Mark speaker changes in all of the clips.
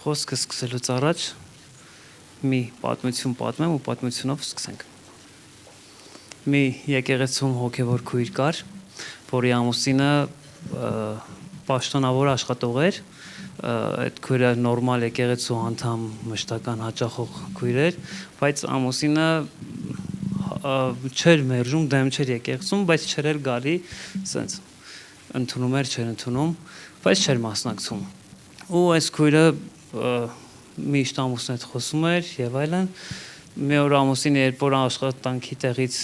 Speaker 1: Խոսքը սկսելուց առաջ մի պատմություն պատմեմ ու պատմությունով սկսենք։ Մի եկեղեցում հոգևոր քույր կար, որի ամուսինը պաշտոնավոր աշխատող էր, այդ քույրը նորմալ եկեղեցու անդամ մշտական հաճախող քույր էր, բայց ամուսինը չէր մերժում, դեմ չէր եկեղեցում, բայց չէր էլ գալի, սենց ընդունում էր, չէր ընդունում, բայց չէր մասնակցում։ Ու այս քույրը միշտ ամուսնու հետ խոսում էր եւ այլն։ Մի օր ամուսինը երբ որ աշխատանքի տեղից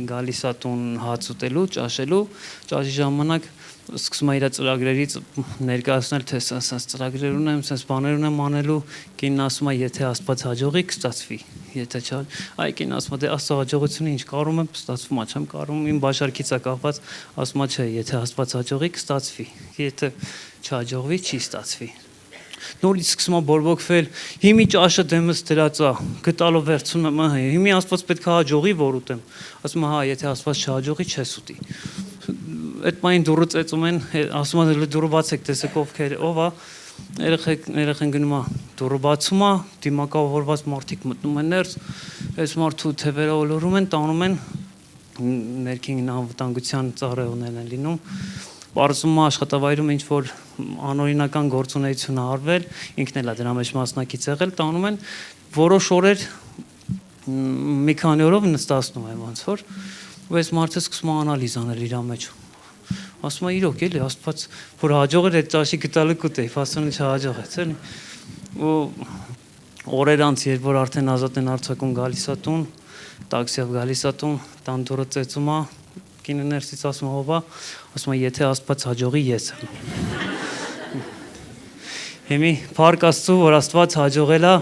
Speaker 1: գալիս է տուն հաց ուտելու, ճաշելու, ճաշի ժամանակ սկսում է իր ծրագրերից ներկայացնել, թե սենց ծրագրեր ունեմ, սենց բաներ ունեմ անելու, կինն ասում է, եթե Աստված հաջողի, կստացվի։ Եթե չէ, այ կինն ասում է, դե Աստծո հաջողությունը ինչ կարում եմ, ստացվում է, չեմ կարում, իմ բաշարքից է կախված, ասում է, չէ, եթե Աստված հաջողի, կստացվի։ Եթե չհաջողվի, չի ստացվի։ Նորից սկսում է բորբոքվել, հիմի ճաշը դեմս դրած է, գտալով վերցնում եմ, հիմի Աստված պետք է հաջողի, որ ուտեմ։ Ասում է, հա, եթե Աստված չհաջողի, չես ուտի։ Այդ պահին դուռը ծեծում են, ասում է, դուռը բացեք, տեսեք ով է, երեխեն գնում է, դուռը բացում է, դիմակավորված մարդիկ մտնում են ներս, այս մարդու թևերը ոլորում են, տանում են, ներքին անվտանգության ծառայողներն են լինում, պարզում է աշխատավայրում ինչ-որ անօրինական գործունեություն արվել, ինքն էլ է դրա մեջ մասնակից եղել, տանում են, որոշ օրեր մի քանի օրով նստացնում են ոնց որ, ու այս մարդը սկսում է անալիզ անել իր մեջ։ Ասում է իրոք էլի Աստված, որ հաջող էր այդ ճաշի գտալը կուտեի, ֆասոնը չհաջողեց, էլի։ Ու օրեր անց, երբ որ արդեն ազատ են արձակում գալիս է տուն, տաքսիով գալիս է տուն, տան դուռը ծեծում է, կինը ներսից ասում է ով է, ասում է եթե Աստված հաջողի ես եմ։ Հիմի փառք Աստծո, որ Աստված հաջողել է,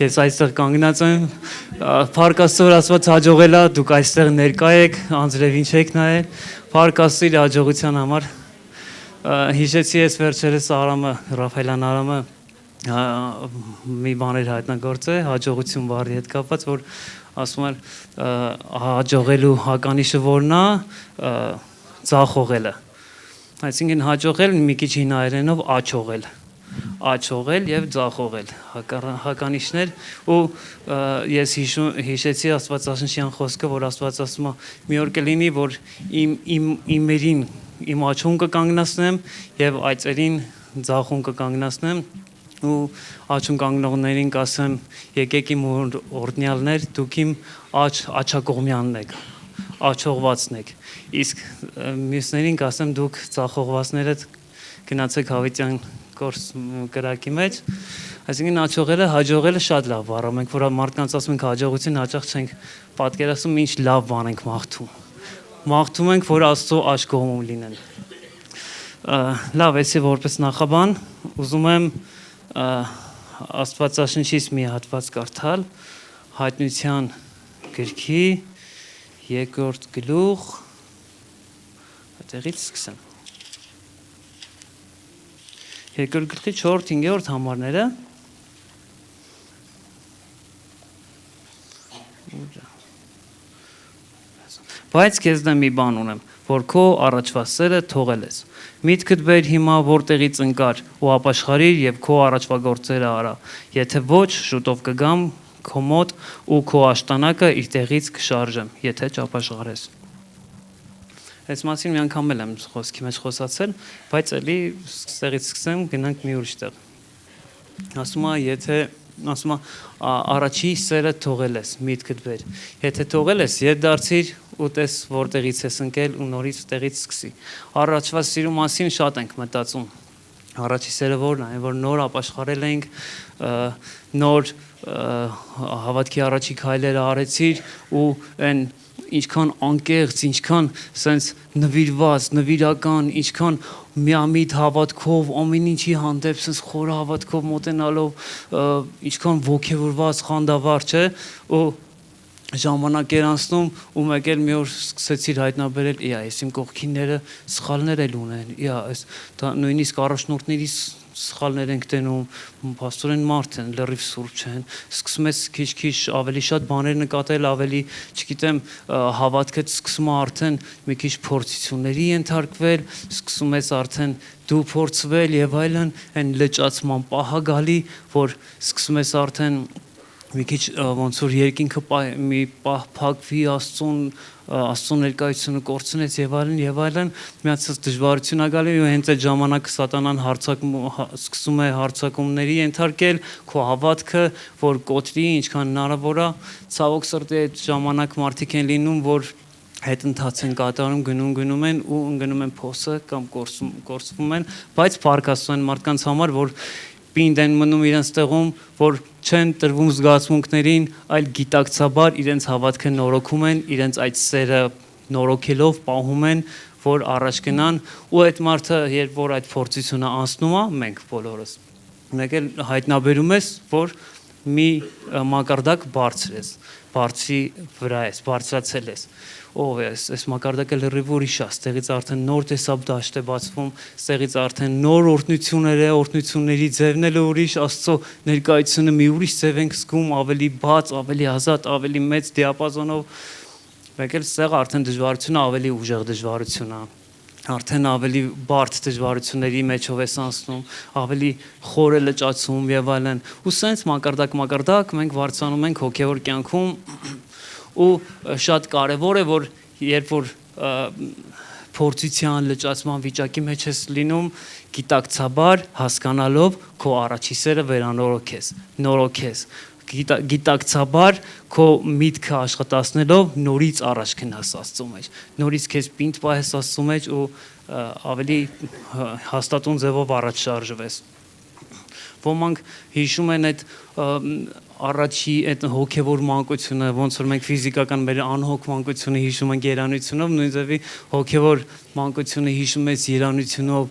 Speaker 1: ես այստեղ կանգնած եմ, փառք Աստծո, որ Աստված հաջողել է, դուք այստեղ ներկա եք, անձրևին չեք նայել, փառք Աստծո իր հաջողության համար։ Հիշեցի ես վերջերս Ռաֆայելյան Արամը մի բաներ հայտնագործել հաջողություն բառի հետ կապված, որ ասում էր հաջողելու հականիշը որն է, ձախողելը։ Այսինքն հաջողել մի քիչ հինայերենով աչողել եւ ձախողել հականիշներ ու ես հիշեցի Աստվածաշնչյան խոսքը, որ Աստված ասում է մի օր կլինի, որ իմերին իմ աչուն կկանգնացնեմ եւ այծերին ձախուն կկանգնացնեմ ու աչուն կանգնողներին կասեմ եկեք իմ օրդնյալներ դուք իմ աչակողմյանն եք աչողվածն եք իսկ մյուսներին կասեմ դուք ձախողվածները գնացեք հավիտյան կորս կրակի մեջ այսինքն աչողելը հաջողելը շատ լավ բառ է մենք որ մարդկանց ասում ենք հաջողություն հաճախ չենք պատկերացնում ինչ լավ բան ենք մաղթում ենք որ Աստծո աչքողում լինեն լավ էսի որպես նախաբան ուզում եմ Աստվածաշնչից մի հատված կարդալ հայտնության գրքի 2-րդ գլուխ այդտեղից սկսեմ 2-րդ գլխի 4-5-րդ համարները բայց քեզ դեմ մի բան ունեմ որ քո առաջվա սերը թողել ես միտքդ բեր հիմա որտեղից ընկար ու ապաշխարիր եւ քո առաջվա գործերը արա եթե ոչ շուտով կգամ քո մոտ ու քո աշտանակը իր տեղից կշարժեմ եթե չապաշխարես այս մասին մի անգամ եմ խոսքի մեջ խոսացել բայց էլի ստեղից սկսեմ գնանք մի ուրիշ տեղ ասում է առաջի սերը թողել ես միտքդ բեր եթե թողել ես ետ դարձիր ու տես որտեղից ես ընկել ու նորից տեղից սկսի առաջվա սիրո մասին շատ ենք մտածում առաջի սերը որն է որ նոր ապաշխարել ենք նոր հավատքի առաջի քայլերը արեցիր ու այն ինչքան անկեղծ, ինչքան սենց նվիրված, նվիրական, ինչքան միամիտ հավատքով, ամեն ինչի հանդեպ սենց խորը հավատքով մոտենալով, ինչքան ոգևորված, խանդավառ, չէ, ու ժամանակ էր անցնում ու մեկ էլ մի օր սկսեցիր հայտնաբերել, այս իմ կողքինները սխալներ էլ ունեն, այս նույնիսկ առաջնորդներիս սխալներ ենք տենում, փաստորեն մարդ են, լրիվ սուրբ չեն, սկսում ես քիչ-քիչ ավելի շատ բաներ նկատել, ավելի, չգիտեմ, հավատքդ սկսում է արդեն մի քիչ փորձությունների ենթարկվել, սկսում ես արդեն դու փորձվել եւ այլն, այն լճացման պահը գալի, որ սկսում ես արդեն մի քիչ ոնց որ երկինքը մի պահ փակվի Աստծո ներկայությունը կորցնեց եւ այլն միացած դժվարություն ա գալի ու հենց այդ ժամանակ սատանան սկսում է հարցակումների ենթարկել քո հավատքը որ կոտրի ինչքան հնարավոր է ցավոք սրտի այդ ժամանակ մարդիկ են լինում որ հետ-ընթաց են կատարում գնում են ու ընկնում են փոսը կամ կորցվում են բայց փառք Աստծո մարդկանց համար որ պինդ են մնում իրենց տեղում, որ չեն տրվում զգացմունքներին, այլ գիտակցաբար իրենց հավատքը նորոգում են, իրենց այդ սերը նորոգելով պահում են, որ առաջ գնան ու այդ մարդը, երբ որ այդ փորձությունը անցնում է, մենք բոլորս մեկ էլ հայտնաբերում ես, որ մի մակարդակ բարձր ես, բարձրի վրա ես, բարձրացել ես ով է այս մակարդակը լրիվ ուրիշ է, ստեղից արդեն նոր տեսակ դաշտ է բացվում, ստեղից արդեն նոր օրհնություններ է, օրհնությունների ձևն էլ ուրիշ, Աստծո ներկայությունը մի ուրիշ ձև ենք զգում, ավելի բաց, ավելի ազատ, ավելի մեծ դիապազոնով, մեկ էլ ստեղ արդեն դժվարությունը ավելի ուժեղ դժվարություն է, արդեն ավելի բարդ դժվարությունների մեջով ես անցնում, ավելի խորը լճացում եւ այլն, ու սենց մակարդակ մենք վարձանում ենք հոգեոր կյանքում ու շատ կարևոր է որ երբ որ փորձության լճացման վիճակի մեջ ես լինում գիտակցաբար հասկանալով քո առաջի սերը նորոգես գիտակցաբար քո միտքը աշխատացնելով նորից առաջ գնաս Աստծո մեջ նորից քեզ պինդ պահես Աստծո մեջ ու ավելի հաստատուն ձևով առաջ շարժվես ոմանք հիշում են այդ առաջի այդ հոգևոր մանկությունը ոնց որ մենք ֆիզիկական մեր անհոգ մանկությունը հիշում ենք երանությունով նույն ձևի հոգևոր մանկությունը հիշում ես երանությունով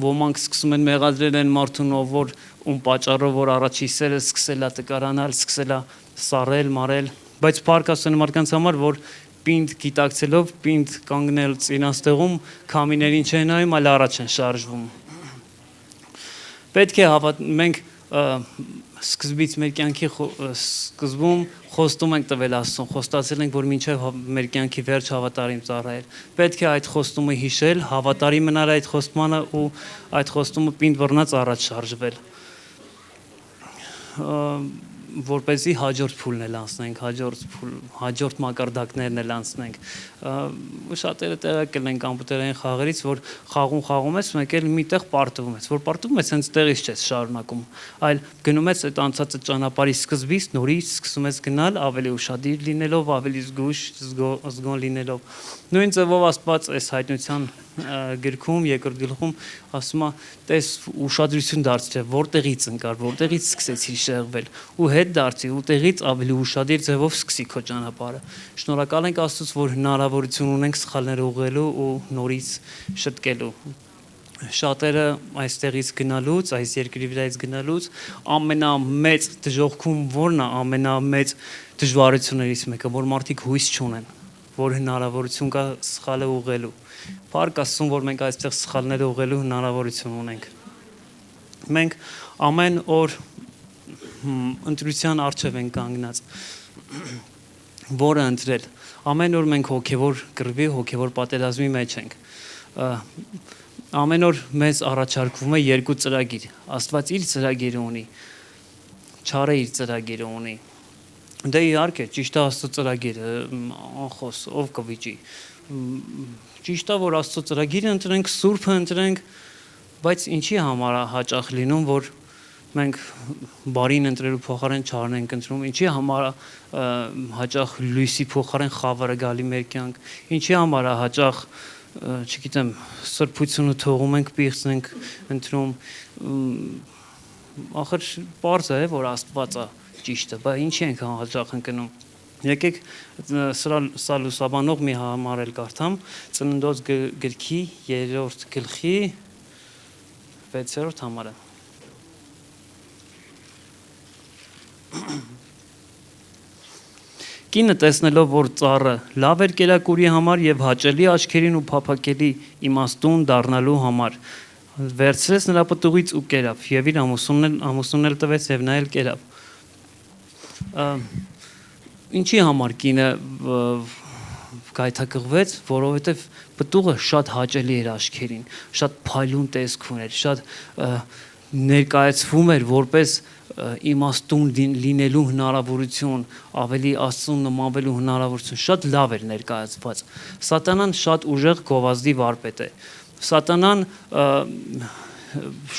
Speaker 1: ոմանք սկսում են մեղադրել են մարդուն որ ում պատճառով որ առաջի սերը սկսել է տկարանալ սկսել է սառել մարել բայց փառք Աստծո մարդկանց համար որ պինդ գիտակցելով պինդ կանգնել իրենց տեղում քամիներին չեն նայում այլ առաջ են շարժվում պետք է մենք սկզբից մեր կյանքի սկզբում խոստում ենք տվել Աստծուն, խոստացել ենք, որ մինչև մեր կյանքի վերջ հավատարիմ ծառայել։ Պետք է այդ խոստումը հիշել, հավատարիմ մնալ այդ խոստմանը ու այդ խոստումը պինդ բռնած առաջ շարժվել։ Որպեսզի հաջորդ փուլն էլ անցնենք, հաջորդ մակարդակներն էլ անցնենք։ Շատերը տեղակել են կոմպյուտերային խաղերից, որ խաղում ես, մեկ էլ միտեղ պարտվում ես, որ պարտվում ես հենց տեղից չես շարունակում, այլ գնում ես այդ անցած ճանապարհի սկզբից նորից սկսում ես գնալ, ավելի ուշադիր լինելով, ավելի զգույշ, զգոն լինելով։ Նույն ձևով Աստված այս հայտնության գրքում, երկրորդ գլխում ասում է, տես ուշադրություն դարձրել, որտեղից ընկար, որտեղից սկսեցի շեղվել ու հետ դարձի ու տեղից ավելի ուշադիր ձևով սկսի քո ճանապարհը։ Շնորհակալ ենք Աստծուց, որ հնարավորություն ունենք սխալներ ուղղելու ու նորից շտկելու։ Շատերը այստեղից գնալուց, այս երկրի վրայից գնալուց ամենամեծ դժոխքում որն է, ամենամեծ դժվարություններից մեկը, որ մարդիկ հույս չունեն, որ հնարավորություն կա սխալը ուղղելու։ Փառք Աստծուն, որ մենք այստեղ սխալները ուղղելու հնարավորություն ունենք։ Մենք ամեն օր ընտրության առջև ենք կանգնած, որը ընտրել։ Ամեն օր մենք հոգևոր կռվի, հոգևոր պատերազմի մեջ ենք։ Ամեն օր մեզ առաջարկվում է երկու ծրագիր։ Աստված իր ծրագիրը ունի, չարը իր ծրագիրը ունի։ Դե իհարկե, ճիշտ է Աստծո ծրագիրը, անխոս, ով կվիճի։ Ճիշտ է, որ Աստծո ծրագիրը ընտրենք, Սուրբը ընտրենք, բայց ինչի համար է հաճախ լինում, որ մենք բարին ընտրելու փոխարեն չարն ենք ընտրում, ինչի համար է հաճախ լույսի փոխարեն խավարը գալի մեր կյանք, ինչի համար է հաճախ չգիտեմ, սրբությունը թողում ենք, պիղծ ենք ընտրում, ախր պարզ է, որ Աստված է ճիշտը, բայց ինչի ենք հաճախ ընկնում։ Եկեք սա լուսաբանող մի համար էլ կարդամ, Ծննդոց գրքի 3-րդ գլխի 6-րդ համարը։ Կինը տեսնելով, որ ծառը լավ էր կերակուրի համար եւ հաճելի աչքերին ու փափակելի իմաստուն դառնալու համար, վերցրեց նրա պտուղից ու կերավ եւ իր ամուսնուն էլ տվեց եւ նա էլ կերավ։ Ինչի համար կինը գայթակղվեց, որովհետեւ պտուղը շատ հաճելի էր աչքերին, շատ փայլուն տեսք ուներ, շատ ներկայացվում էր որպես իմաստուն լինելու հնարավորություն, ավելի Աստծուն նմանվելու հնարավորություն, շատ լավ էր ներկայացված։ Սատանան շատ ուժեղ գովազդի վարպետ է։ Սատանան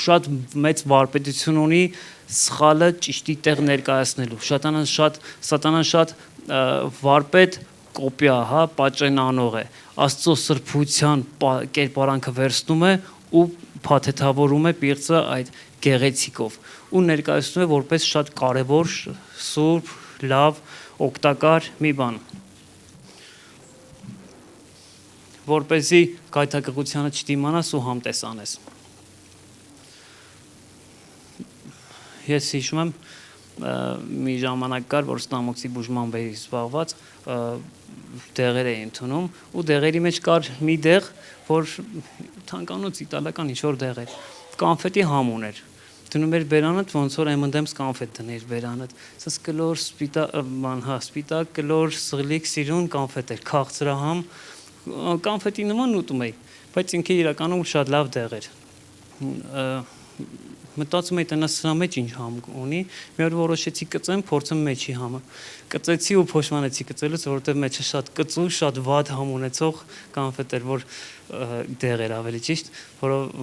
Speaker 1: շատ մեծ վարպետություն ունի սխալը ճիշտի տեղ ներկայացնելու։ Սատանան շատ վարպետ կոպիա, հա, պատճենանող է։ Աստծո սրբության կերպարանքը վերցնում է ու փաթեթավորում է պիղծը այդ գեղեցիկով ու ներկայացնում է որպես շատ կարևոր, սուրբ, լավ, օգտակար մի բան։ Որպեսզի գայթակղությանը չդիմանաս ու համտես անես։ Ես հիշում եմ մի ժամանակ կար, որ ստամոքսի բուժման բերի զբաղված դեղեր էի ընդունում ու դեղերի մեջ կար մի դեղ, որ թանկանոց իտալական ինչ-որ դեղ էր, կանֆետի համ ուներ։ Դնում էր բերանդ, ոնց որ M&M's կանֆետ դներ բերանդ, սս կլոր սպիտակ, կլոր սղլիկ սիրուն կանֆետ էր, քաղցրահամ, կանֆետի նման ուտում էի, բայց ինքը իրականում շատ լավ դեղ էր։ Մտածում էի տնաս սրա մեջ ինչ համ ունի, մի օր որոշեցի կծեմ, փորձեմ մեջի համը։ Կծեցի ու փոշմանեցի կծելուց, որովհետև մեջը շատ կծու, շատ վատ համ ունեցող կանֆետ էր, որ դեղ էր ավելի ճիշտ,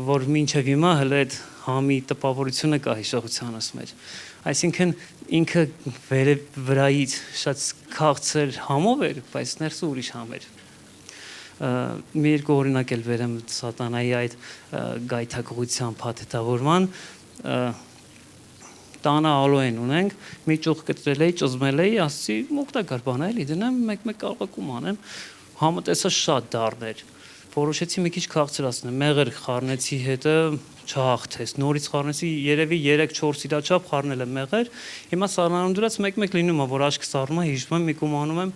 Speaker 1: որ մինչև հիմա հələ այդ համի տպավորությունը կա հիշողությանս մեջ։ Այսինքն ինքը վրայից շատ քաղցր համով էր, բայց ներսը ուրիշ համ էր։ Մի երկու օրինակ էլ վերեմ սատանայի այդ գայթակղության փաթեթավորման։ Տանը ալոեն ունենք, մի ճուղ կտրել էի, ճզմել էի, ասացի օգտակար բան է, էլի դնեմ, մեկ կաղակում անեմ, համը տեսա շատ դառներ, որոշեցի մի քիչ քաղցրացնեմ, մեղր խառնեցի հետը չհաղթեց, նորից խառնեցի, երևի 3-4 իրաչափ խառնել եմ մեղր, հիմա սառնանում դրած մեկ լինում է, որ աչքը սառնում է, հիշում եմ, մի կում անում եմ,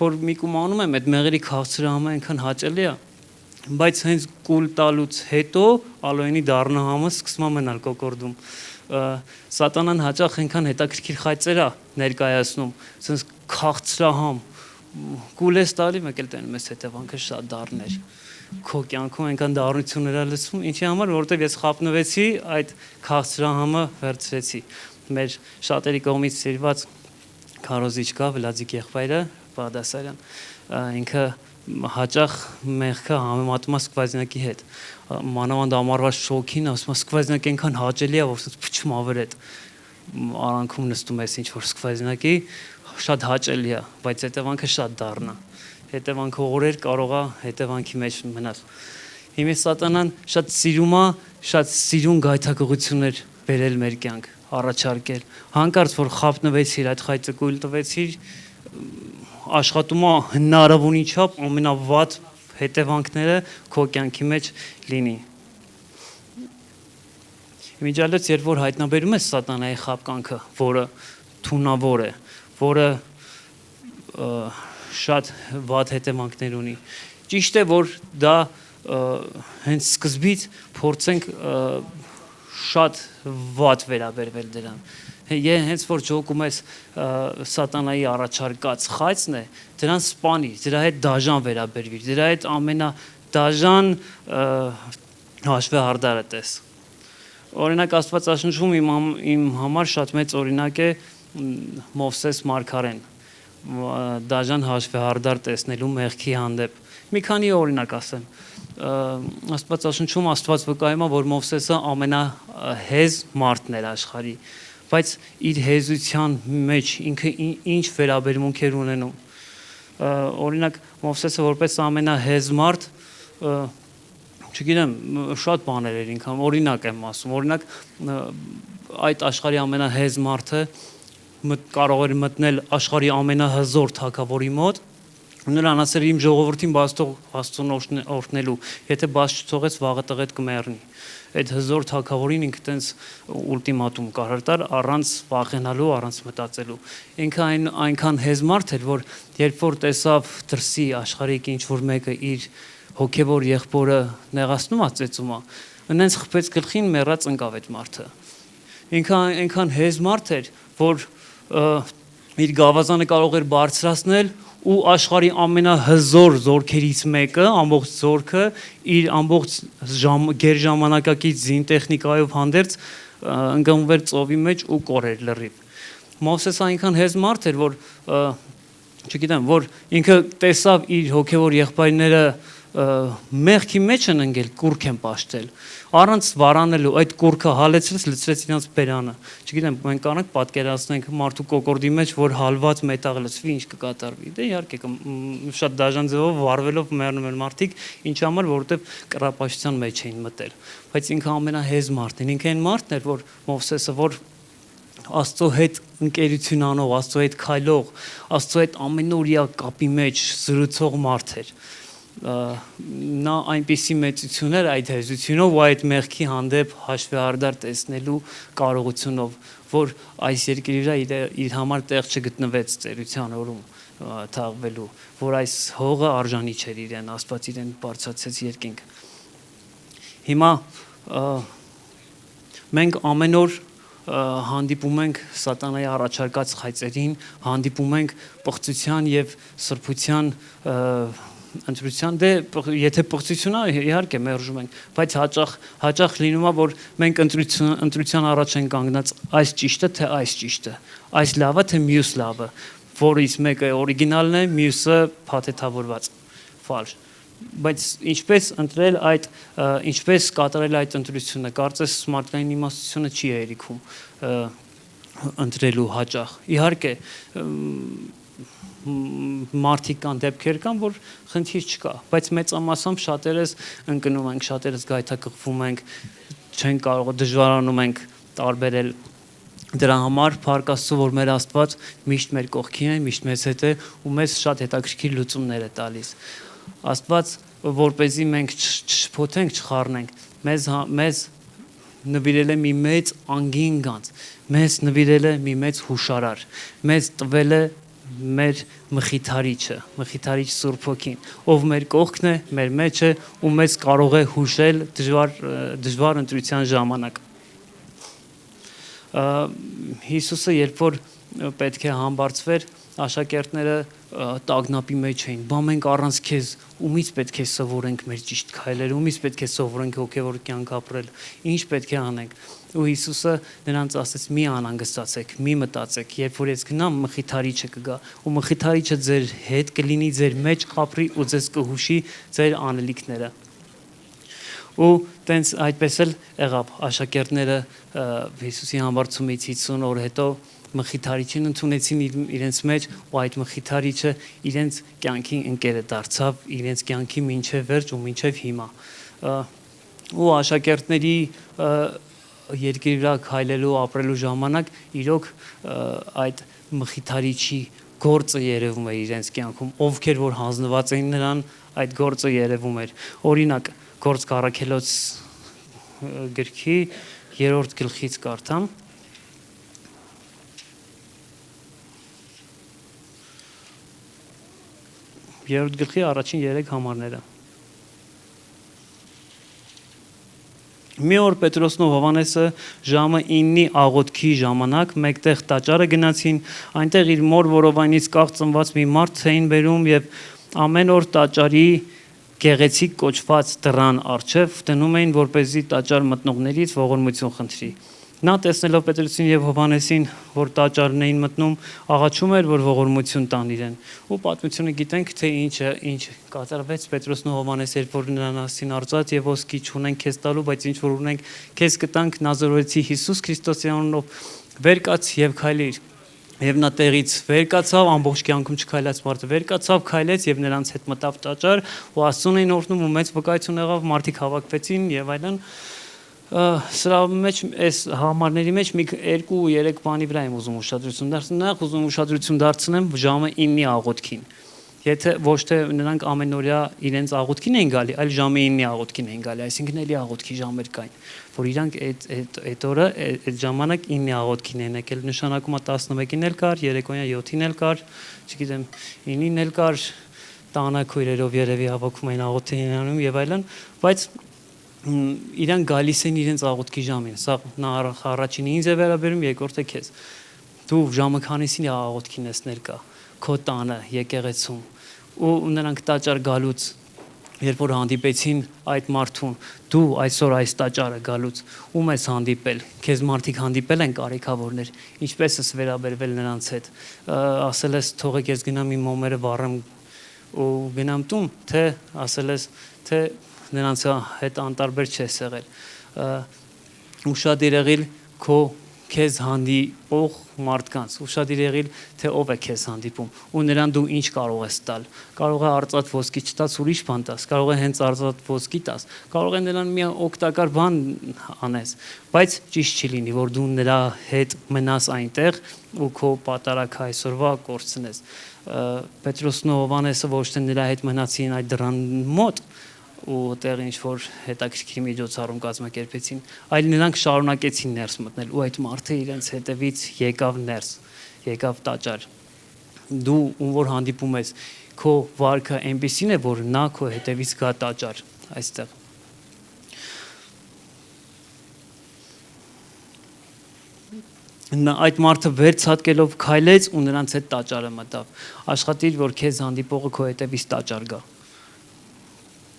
Speaker 1: որ մի կում անում եմ, այդ մեղրի քաղցրը համը այնքան հաճելի է, բայց հենց կուլ տալուց հետո ալոյնի դառնա համը սկսում է մնալ կոկորդում։ Սատանան հաճախ այնքան հետաքրքիր խայծեր է ներկայացնում, ասես քաղցրահամ, կուլ ես տալի, մեկ էլ տենում ես հետևանքը շատ դառներ։ Քո կյանքում այնքան դառնություններ է լսում, ինչի համար, որովհետև ես խապնվեցի, այդ քաղցրահամը վերցրեցի։ Մեր շատերի կողմից սիրված քարոզիչ կա, Վլադիկ եղբայրը, Բաղդասարյան, ինքը հաճախ մեղքը համեմատում է սկվազնյակի հետ։ Մանավանդ ամառվա շոքին ասում է սկվազնյակը այնքան հաճելի է, որ փչում ավերետ արանքում նստում ես ինչ-որ սկվազնյակի, շատ հաճելի է, բայց հետևանքը շատ դառնա։ Հետևանքը օրեր կարող է հետևանքի մեջ մնալ։ Հիմա սատանան շատ սիրում է, շատ սիրուն գայթակղություններ բերել մեր կյանք, առաջարկել։ Հանկարծ որ խապնվեցիր, այդ խայծը կույլ տվեցիր, աշխատում է հնարավորին չափ ամենավատ հետևանքները քո կյանքի մեջ լինի։ Իմիջիալից երբ որ հայտնաբերում ես սատանայի խապկանքը, որը թունավոր է, որը շատ վատ հետևանքներ ունի, ճիշտ է որ դա հենց սկզբից փորձենք շատ վատ վերաբերվել դրան։ Հենց որ ջոկում ես սատանայի առաջարկած խայծն է, դրան սպանի, դրա հետ դաժան վերաբերվիր, դրա հետ ամենադաժան հաշվեհարդարը տես։ Օրինակ Աստվածաշնչում իմ համար շատ մեծ օրինակ է Մովսես Մարգարեն, դաժան հաշվեհարդար տեսնելու մեղքի հանդեպ։ Մի քանի օրինակ ասեմ։ Աստվածաշնչում Աստված վկայում է, որ Մովսեսը ամենահեզ մարդն էր աշխարհի, բայց իր հեզության մեջ ինքը ինչ վերաբերմունք էր ունենում։ Օրինակ Մովսեսը որպես ամենահեզ մարդ, չգիտեմ, շատ բաներ էր ինքան, օրինակ եմ ասում, օրինակ այդ աշխարհի ամենահեզ մարդը կարող էր մտնել աշխարհի ամենահզոր թագավորի մոտ, նրան ասել իմ ժողովրդին բաց թող Աստծուն օրհնելու, եթե բաց չթողեց վաղը տղետ կմեռնի։ Այդ հզոր թագավորին ինքը տենց ուլտիմատում կարար տար առանց վախենալու, առանց մտածելու։ Ինքը այնքան հեզ մարդ էր, որ երբ որ տեսավ դրսի աշխարհիկ ինչ որ մեկը իր հոգևոր եղբորը նեղացնում է, ծեծում է, Ընենց խփեց գլխին մեռած ընկավ այդ մարդը։ Ինքան հեզ մարդ էր, որ իր գավազանը կարող էր բարձրացնել ու աշխարհի ամենահզոր զորքերից մեկը, ամբողջ զորքը իր ամբողջ գերժամանակակից զինտեխնիկայով հանդերձ ընկնվեր ծովի մեջ ու կորեր լրիվ։ Մովսեսը այնքան հեզ մարդ էր, որ չգիտեմ, որ ինքը տեսավ իր հոգևոր եղբայրները մեղքի մեջ են ընկել, կուրք են պաշտել, առանց վարանելու այդ կուրքը հալեցրեց, լցրեց իրենց բերանը։ Չգիտեմ, մենք կարող ենք պատկերացնենք մարդու կոկորդի մեջ, որ հալված մետաղ լցվի, ինչ կկատարվի։ Դե իհարկե շատ դաժան ձևով վառվելով մեռնում են մարդիկ, ինչ համար, որովհետև կռապաշտության մեջ էին մտել։ Բայց ինքը ամենահեզ մարդն էր, ինքը այն մարդն էր, որ Մովսեսը, որ Աստծո հետ ընկերություն անող, Աստծո հետ քայլող, Աստծո հետ ամենօրյա կապի մեջ զրուցող մարդ էր։ Նա այնպիսի մեծություն էր այդ հեզությունով ու այդ մեղքի հանդեպ հաշվեհարդար տեսնելու կարողությունով, որ այս երկրի վրա իր համար տեղ չգտնվեց ծերության օրում թաղվելու, որ այս հողը արժանի չէր իրեն, Աստված իրեն բարձրացրեց երկինք։ Հիմա մենք ամեն օր հանդիպում ենք սատանայի առաջարկած խայծերին, հանդիպում ենք պղծության եւ սրբության ընտրության, դե եթե պղծությունա իհարկե մերժում ենք, բայց հաճախ լինում է, որ մենք ընտրության առաջ են կանգնած այս ճիշտը թե այս ճիշտը, այս լավը թե մյուս լավը, որից մեկը օրիգինալն է, մյուսը փաթեթավորված, ֆալշ։ Բայց ինչպես կատարել այդ ընտրությունը, կարծես մարդկային իմաստությունը չի երիքում ընտրելու հաճախ։ Իհարկե մարդիկ կան, դեպքեր կան, որ խնդիր չկա, բայց մեծամասամբ շատերս ընկնում ենք, շատերս գայթակղվում ենք, չենք կարող, դժվարանում ենք տարբերել։ Դրա համար փառք Աստծո, որ մեր Աստված միշտ մեր կողքին է, միշտ մեզ հետ է ու մեզ շատ հետաքրքիր լուծումներ է տալիս։ Աստված, որպեսզի մենք չփոթենք, չխառնենք, մեզ նվիրել է մի մեծ անգին գանձ, մեզ նվիրել է մի մեծ հուշարար, մեզ տվել է մեր մխիթարիչ Սուրբ Հոգին, ով մեր կողքն է, մեր մեջ է ու մեզ կարող է հուշել դժվար ընտրության ժամանակ։ Հիսուսը, երբ որ պետք է համբարձվեր, աշակերտները տագնապի մեջ էին, բա մենք առանց քեզ ումից պետք է սովորենք մեր ճիշտ քայլերը, ումից պետք է սովորենք հոգևոր կյանք ապրել, ինչ պետք է անենք։ Ու Հիսուսը նրանց ասեց՝ մի անհանգստացեք, մի մտածեք, երբ որ ես գնամ, մխիթարիչը կգա, ու մխիթարիչը ձեր հետ կլինի, ձեր մեջ կապրի ու ձեզ կհուշի ձեր անելիքները։ Ու տենց այդպես էլ եղավ, աշակերտները Հիսուսի համբարձումից 50 օր հետո մխիթարիչին ընդունեցին իրենց մեջ ու այդ մխիթարիչը իրենց կյանքի ընկերը դարձավ, իրենց կյանքի մինչև վերջ ու մինչև հիմա։ Ու աշակերտների երկրի վրա քայլելու ապրելու ժամանակ իրոք այդ մխիթարիչի գործը երևում է իրենց կյանքում, ովքեր որ հանձնված էին նրան, այդ գործը երևում էր։ Օրինակ, Գործք առաքելոց գրքի 3-րդ գլխից կարդամ։ 3-րդ գլխի առաջին 3 համարները։ Մի օր Պետրոսն ու Հովհաննեսը ժամը 9-ի աղոթքի ժամանակ մեկտեղ տաճարը գնացին, այնտեղ իր մոր որովայնից կախ ծնված մի մարդ էին բերում եւ ամեն օր տաճարի գեղեցիկ կոչված դռան առջև դնում էին, որպեսզի տաճար մտնողներից ողորմություն խնդրի։ Նա տեսնելով Պետրոսին եւ Հովհաննեսին, որ տաճարն էին մտնում, աղաչում էր, որ ողորմություն տան իրեն։ Ու պատմությունը գիտենք, թե ինչ կատարվեց Պետրոսն ու Հովհաննեսը, երբ որ նրան ասին արծաթ եւ ոսկի չունենք քեզ տալու, բայց ինչ որ ունենք քեզ կտանք Նազարեթցի Հիսուս Քրիստոսի անունով, վեր կաց եւ քայլիր։ Եվ նա տեղից վեր կացավ, ամբողջ կյանքում չքայլած մարդը վեր կացավ, քայլեց եւ նրանց հետ մտավ տաճար ու Աստծուն էին օրհնում ու մեծ վկայություն եղավ, մարդիկ հավաքվեցին եւ այլն։ Սրա մեջ այս համարների մեջ մի 2-3 բանի վրա եմ ուզում ուշադրություն դարձնել։ Նախ ուզում ուշադրություն դարձնեմ ժամը 9-ի աղոթքին։ Եթե ոչ թե նրանք ամենօրյա իրենց աղոթքին էին գալի, այլ ժամը 9-ի աղոթքին էին գալի, այսինքն էլի աղոթքի ժամեր կային, որ իրանք այդ օրը այդ ժամանակ 9-ի աղոթքին են եկել, նշանակում է 11-ին էլ կար, երեկոյան 7-ին էլ կար, չգիտեմ, 9-ին էլ կար, տանը քույրերով երևի հավաքում էին աղոթքին անում եւ այլն, բայց իրան գալիս են իրենց աղոթքի ժամին։ Սա առաջինը ինձ է վերաբերում, երկրորդը քեզ։ Դու ժամը քանիսին աղոթքին ես ներկա, քո տանը, եկեղեցում, ու նրանք տաճար գալուց, երբ որ հանդիպեցին այդ մարդուն, դու այսօր այս տաճարը գալուց, ում ես հանդիպել, քեզ մարդիկ հանդիպել են կարիքավորներ, ինչպես ես վերաբերվել նրանց հետ, ասել ես թողեք ես գնամ իմ մոմերը վառեմ ու գնամ տուն, թե ասել ես թե նրանց հետ անտարբեր չես եղել, ուշադիր եղիր քո քեզ հանդիպող մարդկանց, ուշադիր եղիր թե ով է քեզ հանդիպում ու նրան դու ինչ կարող ես տալ, կարող է արծաթ ոսկի չտաս, ուրիշ բան տաս, կարող է հենց արծաթ ոսկի տաս, կարող է նրան մի օգտակար բան անես, բայց ճիշտ չի լինի, որ դու նրա հետ մնաս այնտեղ ու քո պատարագը այսօրվա կորցնես։ Պետրոսն ու Հովհաննեսը ոչ թե նրա հետ մնացին այդ դռան մոտ ու տեղ ինչ որ հետաքրքիր միջոցառում կազմակերպեցին, այլ նրանք շարունակեցին ներս մտնել ու այդ մարդը իրենց հետևից եկավ ներս, եկավ տաճար։ Դու ում որ հանդիպում ես, քո վարքը այնպեսին է, որ նա քո հետևից գա տաճար այստեղ։ Այդ մարդը վեր ցատկելով քայլեց ու նրանց հետ տաճարը մտավ։ Աշխատիր, որ քեզ հանդիպողը քո հետևից տաճար գա։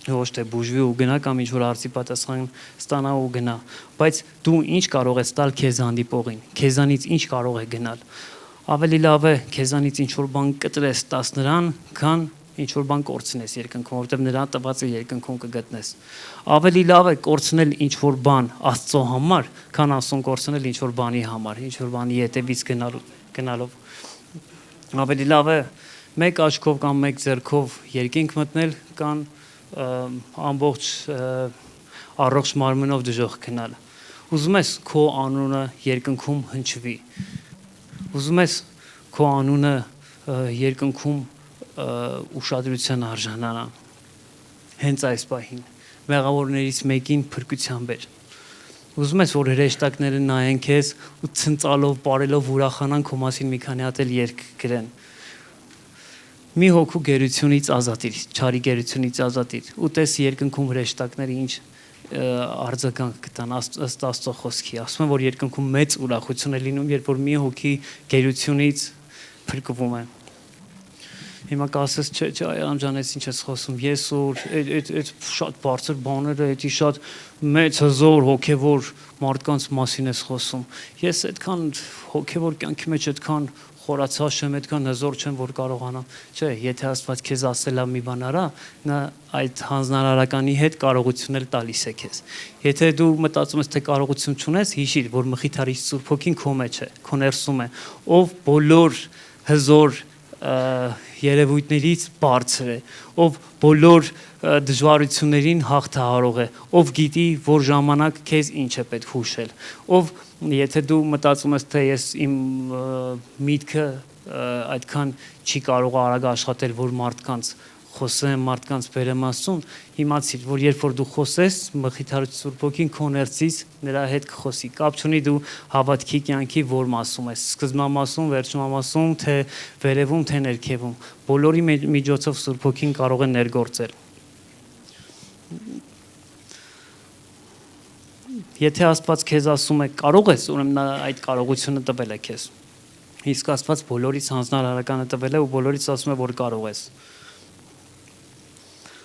Speaker 1: Ոչ թե բուժվի ու գնա կամ ինչ որ հարցի պատասխան ստանա ու գնա, բայց դու ինչ կարող ես տալ քեզ հանդիպողին, քեզանից ինչ կարող է գնալ։ Ավելի լավ է քեզանից ինչ որ բան կտրես տաս նրան, քան ինչ որ բան կորցնես երկնքում, որովհետև նրա տվածը երկնքում կգտնես։ Ավելի լավ է կորցնել ինչ որ բան Աստծո համար, քան Աստծուն կորցնել ինչ որ բանի համար, ինչ որ բանի հետևից գնալով։ Ավելի լավ է մեկ աչքով կամ մեկ ձեռքով երկինք մտնել, կան ամբողջ առողջ մարմնով դժոխք գնալ։ Ուզում ես քո անունը երկնքում հնչվի։ Ուզում ես քո անունը երկնքում ուշադրության արժանանա։ Հենց այս պահին մեղավորներից մեկին փրկության բեր։ Ուզում ես որ հրեշտակները նայեն քեզ ու ցնծալով, բարելով ուրախանան քո մասին մի քանի հատ էլ երգ գրեն։ Մի հոգու գերությունից ազատիր, չարի գերությունից ազատիր, ու տես երկնքում հրեշտակները ինչ արձագանք կտան ըստ Աստծո խոսքի։ Ասում են, որ երկնքում մեծ ուրախություն է լինում, երբ որ մի հոգի գերությունից փրկվում է։ Հիմա կասես, չէ, Այրան ջան, ես ինչ ես խոսում, ես որ այդ շատ բարձր բաները, էդի շատ մեծ հզոր հոգևոր մարդկանց մասին ես խոսում։ Ես այդքան հոգևոր կյանքի մեջ այդքան խորացած չեմ, այդքան հզոր չեմ, որ կարողանամ։ Չէ, եթե Աստված քեզ ասել է մի բան արա, նա այդ հանձնարարականի հետ կարողություն էլ տալիս է քեզ։ Եթե դու մտածում ես, թե կարողություն չունես, հիշիր, որ Մխիթարիչ Սուրբ Հոգին քո մեջ է, քո ներսում է, ով բոլոր հզոր երևույթներից բարձր է, ով բոլոր դժվարություններին հաղթահարող է, ով գիտի, որ ժամանակ քեզ ինչ է պետք հուշել, ով եթե դու մտածում ես, թե ես իմ միտքը այդքան չի կարող արագ աշխատել, որ մարդկանց խոսեմ, մարդկանց բերեմ Աստծուն, իմացիր, որ երբ որ դու խոսես, Մխիթարիչ Սուրբ Հոգին քո ներսից նրա հետ կխոսի։ Կապ չունի դու հավատքի կյանքի որ մասում ես, սկզբնա մասում, վերջնա մասում, թե վերևում, թե ներքևում, բոլորի միջոցով Սուրբ Հոգին կարող է ներգործել։ Եթե Աստված քեզ ասում է կարող ես, ուրեմն նա այդ կարողությունը տվել է քեզ։ Իսկ Աստված բոլորից հանձնարարականը տվել է ու բոլորից ասում է, որ կարող ես։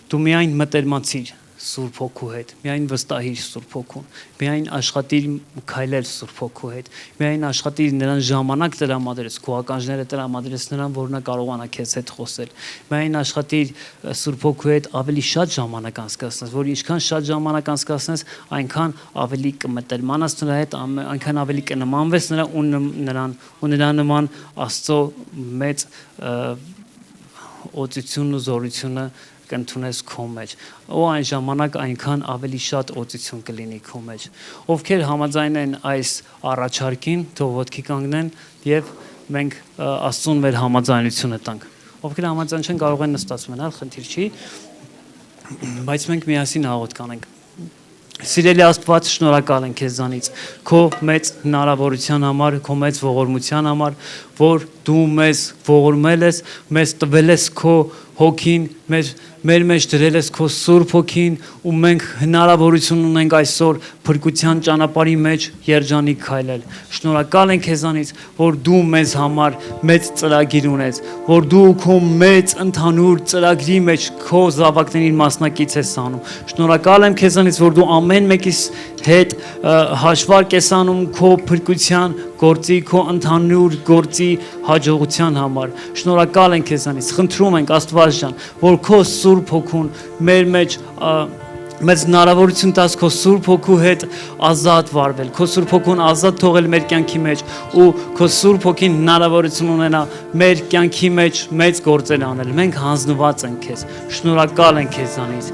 Speaker 1: Դու միայն մտերմացիր Սուրբ Հոգու հետ, միայն վստահիր Սուրբ Հոգուն, միայն աշխատիր քայլել Սուրբ Հոգու հետ, միայն աշխատիր նրան ժամանակ տրամադրես, քո ականջները տրամադրես նրան, որ նա կարողանա քեզ հետ խոսել, միայն աշխատիր Սուրբ Հոգու հետ ավելի շատ ժամանակ անցկացնես, որ ինչքան շատ ժամանակ անցկացնես, այնքան ավելի կմտերմանաս նրա հետ, այնքան ավելի կնմանվես նրան ու նրա նման Աստծո մեծ օծությունն ու զորությունը կընդունես քո մեջ, ու այն ժամանակ այնքան ավելի շատ օծություն կլինի քո մեջ։ Ովքեր համաձայն են այս առաջարկին, թող ոտքի կանգնեն եւ մենք Աստծուն մեր համաձայնությունը տանք։ Ովքեր համաձայն չեն, կարող են նստած մնալ, խնդիր չի, բայց մենք միասին աղոթք կանենք։ Սիրելի Աստված, շնորհակալ ենք քեզանից քո մեծ հնարավորության համար, քո մեծ ողորմության համար, որ դու մեզ ողորմել ես, մեզ տվել ես քո հոգին մեր մեջ դրել ես քո Սուրբ Հոգին ու մենք հնարավորություն ունենք այսօր փրկության ճանապարհի մեջ երջանիկ քայլել։ Շնորհակալ ենք քեզանից, որ դու մեզ համար մեծ ծրագիր ունես, որ դու քո մեծ ընդհանուր ծրագրի մեջ քո զավակներին մասնակից ես անում։ Շնորհակալ եմ քեզանից, որ դու ամեն մեկիս հետ հաշվարկ ես անում քո փրկության գործի, քո ընդհանուր գործի հաջողության համար։ Շնորհակալ ենք քեզանից, խնդրում ենք Աստված ջան, որ քո Սուրբ Հոգուն մեր մեջ մեծ հնարավորություն տաս քո Սուրբ Հոգու հետ ազատ վարվել, քո Սուրբ Հոգուն ազատ թողել մեր կյանքի մեջ ու քո Սուրբ Հոգին հնարավորություն ունենա մեր կյանքի մեջ մեծ գործեր անել։ Մենք հանձնված ենք քեզ։ Շնորհակալ ենք քեզանից։